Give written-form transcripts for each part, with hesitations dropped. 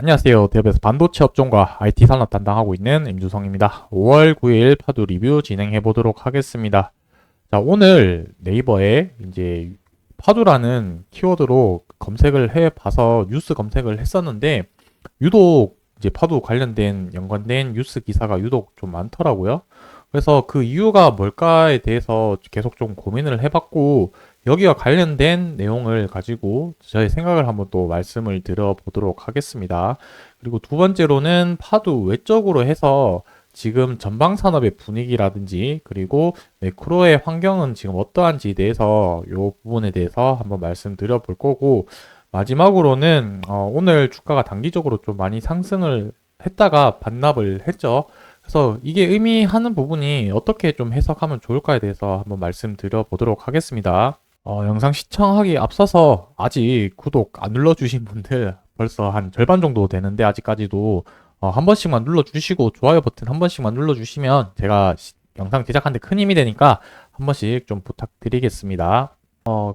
안녕하세요. 대업에서 반도체 업종과 IT 산업 담당하고 있는 임주성입니다. 5월 9일 파도 리뷰 진행해 보도록 하겠습니다. 자, 오늘 네이버에 이제 파도라는 키워드로 검색을 해 봐서 뉴스 검색을 했었는데 유독 이제 파도 관련된 연관된 뉴스 기사가 유독 좀 많더라고요. 그래서 그 이유가 뭘까에 대해서 계속 좀 고민을 해봤고 여기와 관련된 내용을 가지고 저의 생각을 한번 또 말씀을 드려보도록 하겠습니다. 그리고 두 번째로는 파도 외적으로 해서 지금 전방 산업의 분위기라든지 그리고 매크로의 환경은 지금 어떠한지에 대해서 이 부분에 대해서 한번 말씀드려 볼 거고 마지막으로는 오늘 주가가 단기적으로 좀 많이 상승을 했다가 반납을 했죠. 그래서 이게 의미하는 부분이 어떻게 좀 해석하면 좋을까에 대해서 한번 말씀드려 보도록 하겠습니다. 영상 시청하기 앞서서 아직 구독 안 눌러주신 분들 벌써 한 절반 정도 되는데 아직까지도 한 번씩만 눌러주시고 좋아요 버튼 한 번씩만 눌러주시면 제가 영상 제작하는데 큰 힘이 되니까 한 번씩 좀 부탁드리겠습니다.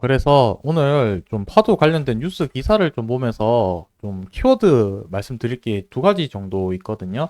그래서 오늘 좀 파도 관련된 뉴스 기사를 좀 보면서 좀 키워드 말씀드릴 게 두 가지 정도 있거든요.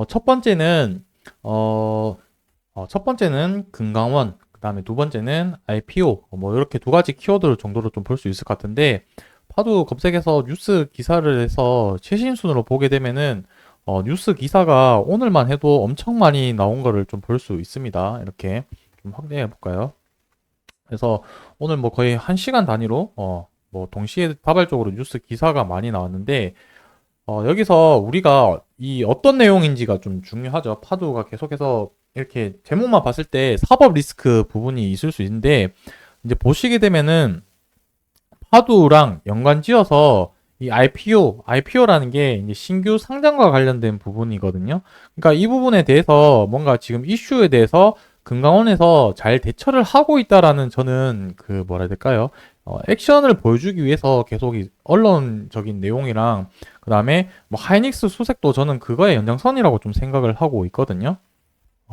첫 번째는, 첫 번째는 금강원, 그 다음에 두 번째는 IPO, 뭐 이렇게 두 가지 키워드 정도로 좀 볼 수 있을 것 같은데, 파도 검색해서 뉴스 기사를 해서 최신 순으로 보게 되면은, 뉴스 기사가 오늘만 해도 엄청 많이 나온 거를 좀 볼 수 있습니다. 이렇게 좀 확대해 볼까요? 그래서 오늘 뭐 거의 1시간 단위로 뭐 동시에 다발적으로 뉴스 기사가 많이 나왔는데 여기서 우리가 이 어떤 내용인지가 좀 중요하죠. 파도가 계속해서 이렇게 제목만 봤을 때 사법 리스크 부분이 있을 수 있는데 이제 보시게 되면은 파도랑 연관지어서 이 IPO라는 게 이제 신규 상장과 관련된 부분이거든요. 그러니까 이 부분에 대해서 뭔가 지금 이슈에 대해서 금감원에서 잘 대처를 하고 있다라는 저는 그 뭐라 해야 될까요? 액션을 보여주기 위해서 계속 이 언론적인 내용이랑 그 다음에 뭐 하이닉스 수색도 저는 그거의 연장선이라고 좀 생각을 하고 있거든요.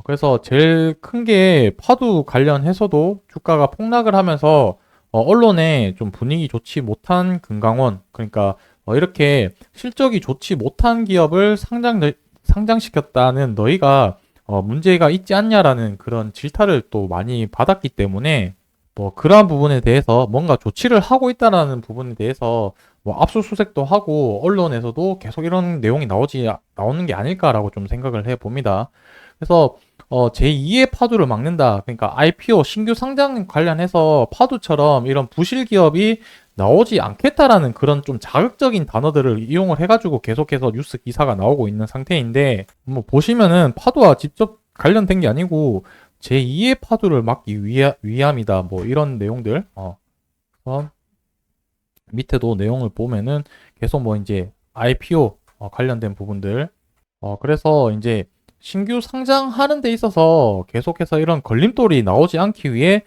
그래서 제일 큰 게 파도 관련해서도 주가가 폭락을 하면서 언론에 좀 분위기 좋지 못한 금강원 그러니까 이렇게 실적이 좋지 못한 기업을 상장시켰다는 너희가 문제가 있지 않냐라는 그런 질타를 또 많이 받았기 때문에 뭐 그러한 부분에 대해서 뭔가 조치를 하고 있다라는 부분에 대해서 뭐 압수수색도 하고 언론에서도 계속 이런 내용이 나오는 게 아닐까라고 좀 생각을 해 봅니다. 그래서 제2의 파도를 막는다. 그러니까 IPO 신규 상장 관련해서 파도처럼 이런 부실 기업이 나오지 않겠다라는 그런 좀 자극적인 단어들을 이용을 해가지고 계속해서 뉴스 기사가 나오고 있는 상태인데 뭐 보시면은 파도와 직접 관련된 게 아니고 제2의 파도를 막기 위함이다. 뭐 이런 내용들. 밑에도 내용을 보면은 계속 뭐 이제 IPO 관련된 부분들. 그래서 이제 신규 상장하는 데 있어서 계속해서 이런 걸림돌이 나오지 않기 위해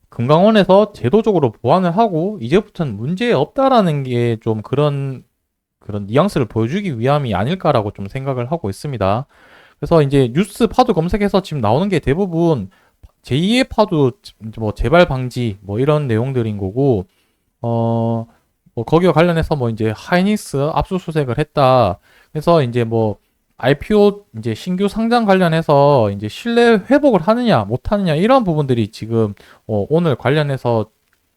금강원에서 제도적으로 보완을 하고 이제부터는 문제 없다라는 게 좀 그런 뉘앙스를 보여주기 위함이 아닐까라고 좀 생각을 하고 있습니다. 그래서 이제 뉴스 파도 검색해서 지금 나오는 게 대부분 제2의 파도 뭐 재발 방지 뭐 이런 내용들인 거고 뭐 거기와 관련해서 뭐 이제 하이닉스 압수수색을 했다. 그래서 이제 뭐 IPO 이제 신규 상장 관련해서 이제 신뢰 회복을 하느냐 못 하느냐 이런 부분들이 지금 오늘 관련해서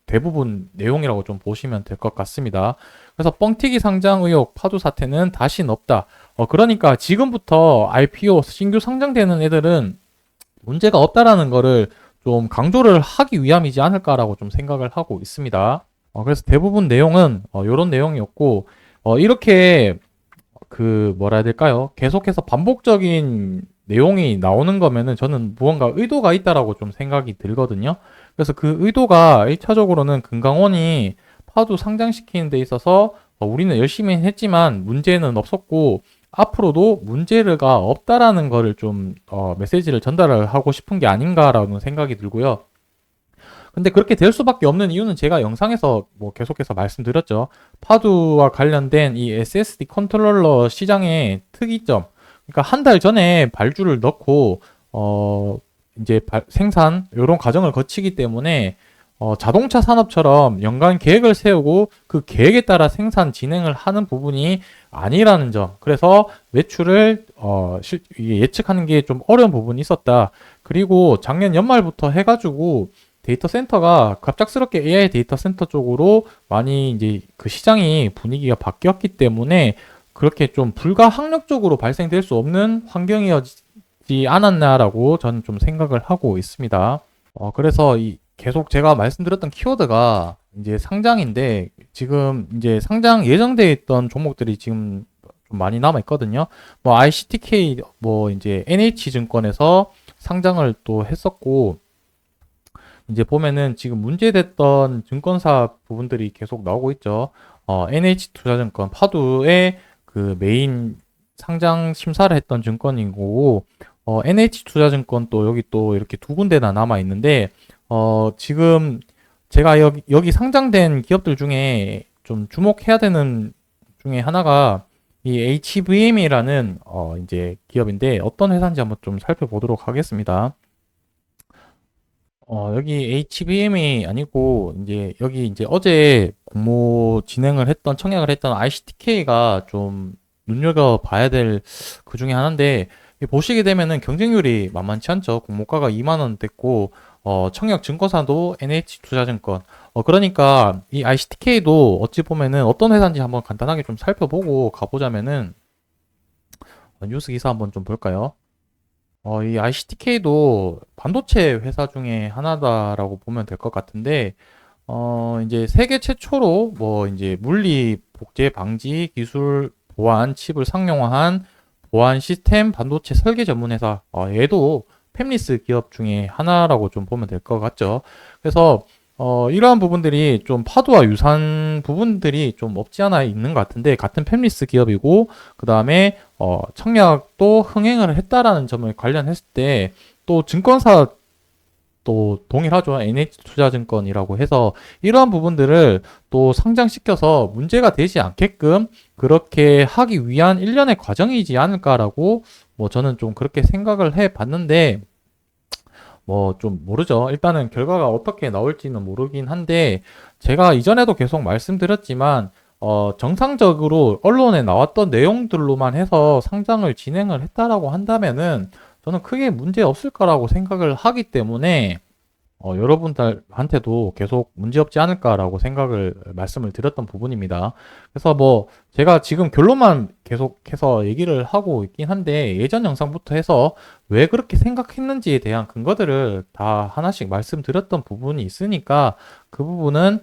대부분 내용이라고 좀 보시면 될 것 같습니다. 그래서 뻥튀기 상장 의혹 파도 사태는 다시는 없다. 그러니까 지금부터 IPO 신규 상장되는 애들은 문제가 없다라는 거를 좀 강조를 하기 위함이지 않을까라고 좀 생각을 하고 있습니다. 그래서 대부분 내용은 이런 내용이었고 이렇게 그 뭐라 해야 될까요? 계속해서 반복적인 내용이 나오는 거면은 저는 무언가 의도가 있다라고 좀 생각이 들거든요. 그래서 그 의도가 1차적으로는 금강원이 파도 상장시키는 데 있어서 우리는 열심히 했지만 문제는 없었고 앞으로도 문제가 없다라는 거를 좀 메시지를 전달을 하고 싶은 게 아닌가라는 생각이 들고요. 근데 그렇게 될 수밖에 없는 이유는 제가 영상에서 뭐 계속해서 말씀드렸죠. 파두와 관련된 이 SSD 컨트롤러 시장의 특이점. 그러니까 한 달 전에 발주를 넣고 이제 생산 이런 과정을 거치기 때문에 자동차 산업처럼 연간 계획을 세우고 그 계획에 따라 생산 진행을 하는 부분이 아니라는 점. 그래서 매출을 이게 예측하는 게 좀 어려운 부분이 있었다. 그리고 작년 연말부터 해가지고 데이터 센터가 갑작스럽게 AI 데이터 센터 쪽으로 많이 이제 그 시장이 분위기가 바뀌었기 때문에 그렇게 좀 불가항력적으로 발생될 수 없는 환경이었지 않았나라고 저는 좀 생각을 하고 있습니다. 그래서 계속 제가 말씀드렸던 키워드가 이제 상장인데 지금 이제 상장 예정돼 있던 종목들이 지금 좀 많이 남아 있거든요. 뭐 ICTK 뭐 이제 NH증권에서 상장을 또 했었고 이제 보면은 지금 문제됐던 증권사 부분들이 계속 나오고 있죠. NH투자증권 파두의 그 메인 상장 심사를 했던 증권이고 NH투자증권 또 여기 또 이렇게 두 군데나 남아 있는데 지금 제가 여기 상장된 기업들 중에 좀 주목해야 되는 중에 하나가 이 HVM이라는 이제 기업인데 어떤 회사인지 한번 좀 살펴보도록 하겠습니다. 여기 HBM이 아니고, 이제, 여기 이제 어제 공모 진행을 했던, 청약을 했던 ICTK가 좀 눈여겨봐야 될 그 중에 하나인데, 보시게 되면은 경쟁률이 만만치 않죠. 공모가가 2만원 됐고, 청약 증권사도 NH투자증권. 그러니까 이 ICTK도 어찌 보면은 어떤 회사인지 한번 간단하게 좀 살펴보고 가보자면은, 뉴스 기사 한번 좀 볼까요? 이 ICTK도 반도체 회사 중에 하나다라고 보면 될 것 같은데, 이제 세계 최초로 뭐 이제 물리 복제 방지 기술 보안 칩을 상용화한 보안 시스템 반도체 설계 전문 회사, 얘도 팹리스 기업 중에 하나라고 좀 보면 될 것 같죠. 그래서 이러한 부분들이 좀 파도와 유사한 부분들이 좀 없지 않아 있는 것 같은데 같은 팹리스 기업이고 그 다음에 청약도 흥행을 했다라는 점을 관련했을 때 또 증권사 또 동일하죠. NH투자증권이라고 해서 이러한 부분들을 또 상장시켜서 문제가 되지 않게끔 그렇게 하기 위한 일련의 과정이지 않을까라고 뭐 저는 좀 그렇게 생각을 해 봤는데 뭐 좀 모르죠. 일단은 결과가 어떻게 나올지는 모르긴 한데 제가 이전에도 계속 말씀드렸지만 정상적으로 언론에 나왔던 내용들로만 해서 상장을 진행을 했다라고 한다면은 저는 크게 문제 없을 거라고 생각을 하기 때문에 여러분들한테도 계속 문제없지 않을까라고 생각을 말씀을 드렸던 부분입니다. 그래서 뭐 제가 지금 결론만 계속해서 얘기를 하고 있긴 한데 예전 영상부터 해서 왜 그렇게 생각했는지에 대한 근거들을 다 하나씩 말씀드렸던 부분이 있으니까 그 부분은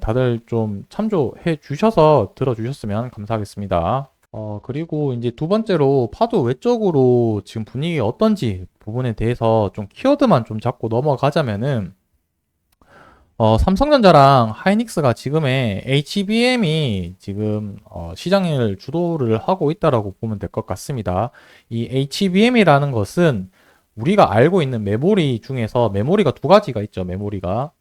다들 좀 참조해 주셔서 들어주셨으면 감사하겠습니다. 그리고 이제 두 번째로 파도 외적으로 지금 분위기가 어떤지 부분에 대해서 좀 키워드만 좀 잡고 넘어가자면은, 삼성전자랑 하이닉스가 지금의 HBM이 지금, 시장을 주도를 하고 있다라고 보면 될 것 같습니다. 이 HBM이라는 것은 우리가 알고 있는 메모리 중에서 메모리가 두 가지가 있죠, 메모리가.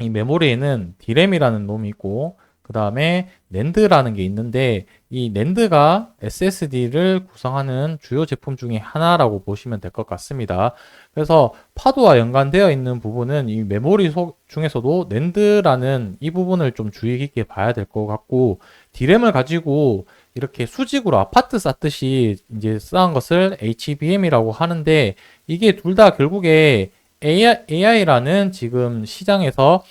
이 메모리에는 D램이라는 놈이 있고, 그 다음에 낸드라는 게 있는데 이 낸드가 SSD를 구성하는 주요 제품 중에 하나라고 보시면 될 것 같습니다. 그래서 파도와 연관되어 있는 부분은 이 메모리 중에서도 낸드라는 이 부분을 좀 주의 깊게 봐야 될 것 같고 D램을 가지고 이렇게 수직으로 아파트 쌓듯이 이제 쌓은 것을 HBM이라고 하는데 이게 둘 다 결국에 AI라는 지금 시장에서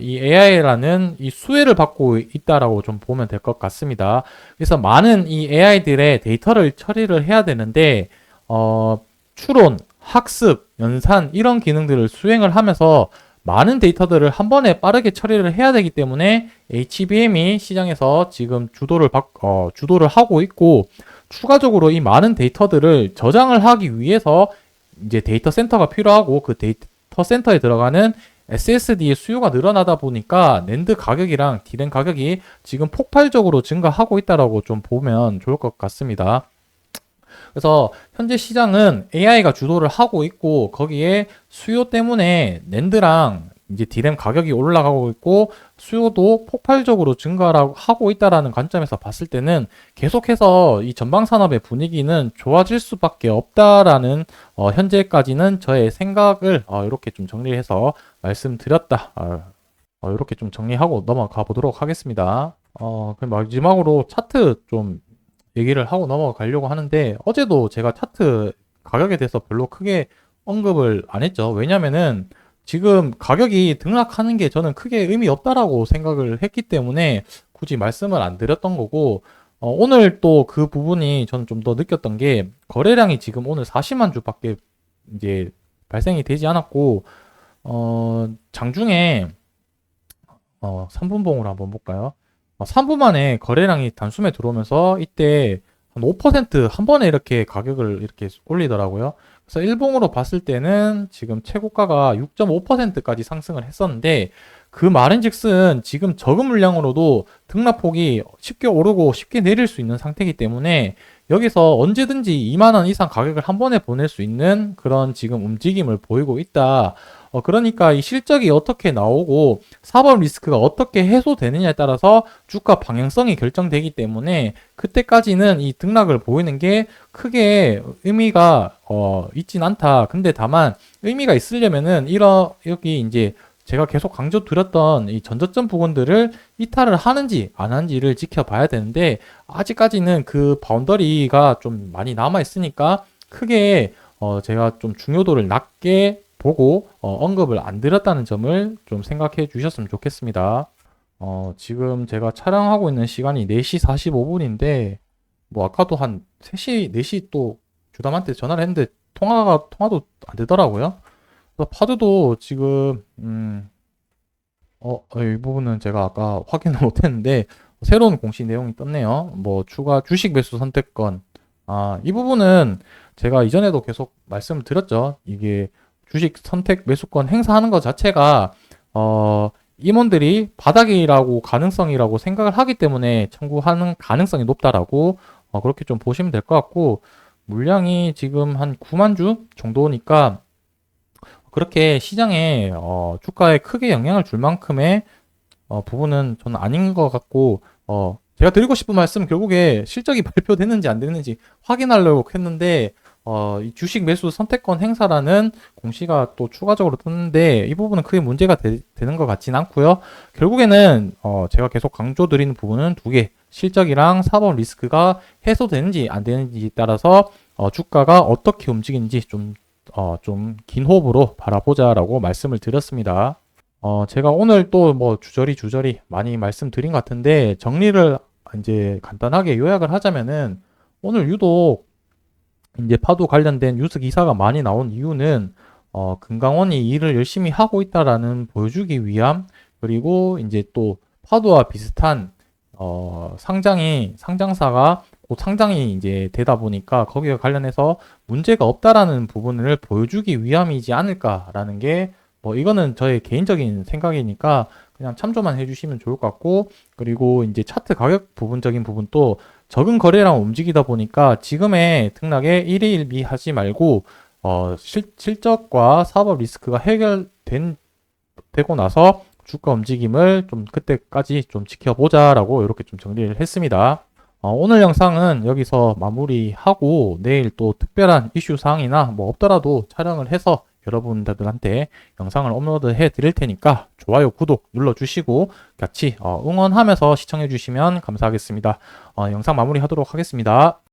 이 AI라는 이 수혜를 받고 있다라고 좀 보면 될 것 같습니다. 그래서 많은 이 AI들의 데이터를 처리를 해야 되는데, 추론, 학습, 연산, 이런 기능들을 수행을 하면서 많은 데이터들을 한 번에 빠르게 처리를 해야 되기 때문에 HBM이 시장에서 지금 주도를 하고 있고, 추가적으로 이 많은 데이터들을 저장을 하기 위해서 이제 데이터 센터가 필요하고 그 데이터 센터에 들어가는 SSD의 수요가 늘어나다 보니까 낸드 가격이랑 D램 가격이 지금 폭발적으로 증가하고 있다라고 좀 보면 좋을 것 같습니다. 그래서 현재 시장은 AI가 주도를 하고 있고 거기에 수요 때문에 낸드랑 이제 D램 가격이 올라가고 있고 수요도 폭발적으로 증가하고 있다라는 관점에서 봤을 때는 계속해서 이 전방 산업의 분위기는 좋아질 수밖에 없다라는 현재까지는 저의 생각을 이렇게 좀 정리해서 말씀드렸다. 이렇게 좀 정리하고 넘어가 보도록 하겠습니다. 그럼 마지막으로 차트 좀 얘기를 하고 넘어가려고 하는데, 어제도 제가 차트 가격에 대해서 별로 크게 언급을 안 했죠. 왜냐면은 지금 가격이 등락하는 게 저는 크게 의미 없다라고 생각을 했기 때문에 굳이 말씀을 안 드렸던 거고, 오늘 또 그 부분이 저는 좀 더 느꼈던 게, 거래량이 지금 오늘 40만 주밖에 이제 발생이 되지 않았고, 장중에 3분봉으로 한번 볼까요? 3분 만에 거래량이 단숨에 들어오면서 이때 한 5%한 번에 이렇게 가격을 이렇게 올리더라고요. 그래서 일봉으로 봤을 때는 지금 최고가가 6.5%까지 상승을 했었는데, 그 말인즉슨 지금 적은 물량으로도 등락폭이 쉽게 오르고 쉽게 내릴 수 있는 상태이기 때문에 여기서 언제든지 2만 원 이상 가격을 한 번에 보낼 수 있는 그런 지금 움직임을 보이고 있다. 그러니까 이 실적이 어떻게 나오고 사법 리스크가 어떻게 해소되느냐에 따라서 주가 방향성이 결정되기 때문에 그때까지는 이 등락을 보이는 게 크게 의미가 있진 않다. 근데 다만 의미가 있으려면은 여기 이제 제가 계속 강조드렸던 이 전저점 부분들을 이탈을 하는지 안 하는지를 지켜봐야 되는데, 아직까지는 그 바운더리가 좀 많이 남아 있으니까 크게 제가 좀 중요도를 낮게 보고 언급을 안 드렸다는 점을 좀 생각해 주셨으면 좋겠습니다. 지금 제가 촬영하고 있는 시간이 4시 45분인데, 뭐 아까도 한 3시, 4시 또 주담한테 전화를 했는데 통화도 안 되더라고요. 그래서 파드도 지금 이 부분은 제가 아까 확인을 못했는데 새로운 공시 내용이 떴네요. 뭐 추가 주식 매수 선택권. 이 부분은 제가 이전에도 계속 말씀을 드렸죠. 이게 주식 선택 매수권 행사하는 것 자체가 임원들이 바닥이라고 가능성이라고 생각을 하기 때문에 청구하는 가능성이 높다라고 그렇게 좀 보시면 될 것 같고, 물량이 지금 한 9만 주 정도니까 그렇게 시장에 주가에 크게 영향을 줄 만큼의 부분은 저는 아닌 것 같고, 제가 드리고 싶은 말씀은 결국에 실적이 발표됐는지 안 됐는지 확인하려고 했는데, 이 주식 매수 선택권 행사라는 공시가 또 추가적으로 떴는데 이 부분은 크게 문제가 되는 것 같진 않고요. 결국에는 제가 계속 강조드리는 부분은 두 개, 실적이랑 사법 리스크가 해소되는지 안 되는지에 따라서 주가가 어떻게 움직이는지 좀 긴 호흡으로 바라보자라고 말씀을 드렸습니다. 제가 오늘 또 뭐 주저리 많이 말씀드린 것 같은데, 정리를 이제 간단하게 요약을 하자면은, 오늘 유독 이제 파도 관련된 뉴스 기사가 많이 나온 이유는 금강원이 일을 열심히 하고 있다라는 보여주기 위함, 그리고 이제 또 파도와 비슷한 상장사가 곧 상장이 이제 되다 보니까 거기에 관련해서 문제가 없다라는 부분을 보여주기 위함이지 않을까라는 게, 뭐 이거는 저의 개인적인 생각이니까 그냥 참조만 해주시면 좋을 것 같고, 그리고 이제 차트 가격 부분적인 부분도 적은 거래량 움직이다 보니까 지금의 등락에 일희일비 하지 말고 실적과 사법 리스크가 되고 나서 주가 움직임을 좀 그때까지 좀 지켜보자라고 이렇게 좀 정리를 했습니다. 오늘 영상은 여기서 마무리하고 내일 또 특별한 이슈 사항이나 뭐 없더라도 촬영을 해서 여러분들한테 영상을 업로드 해 드릴 테니까 좋아요, 구독 눌러주시고 같이 응원하면서 시청해 주시면 감사하겠습니다. 영상 마무리하도록 하겠습니다.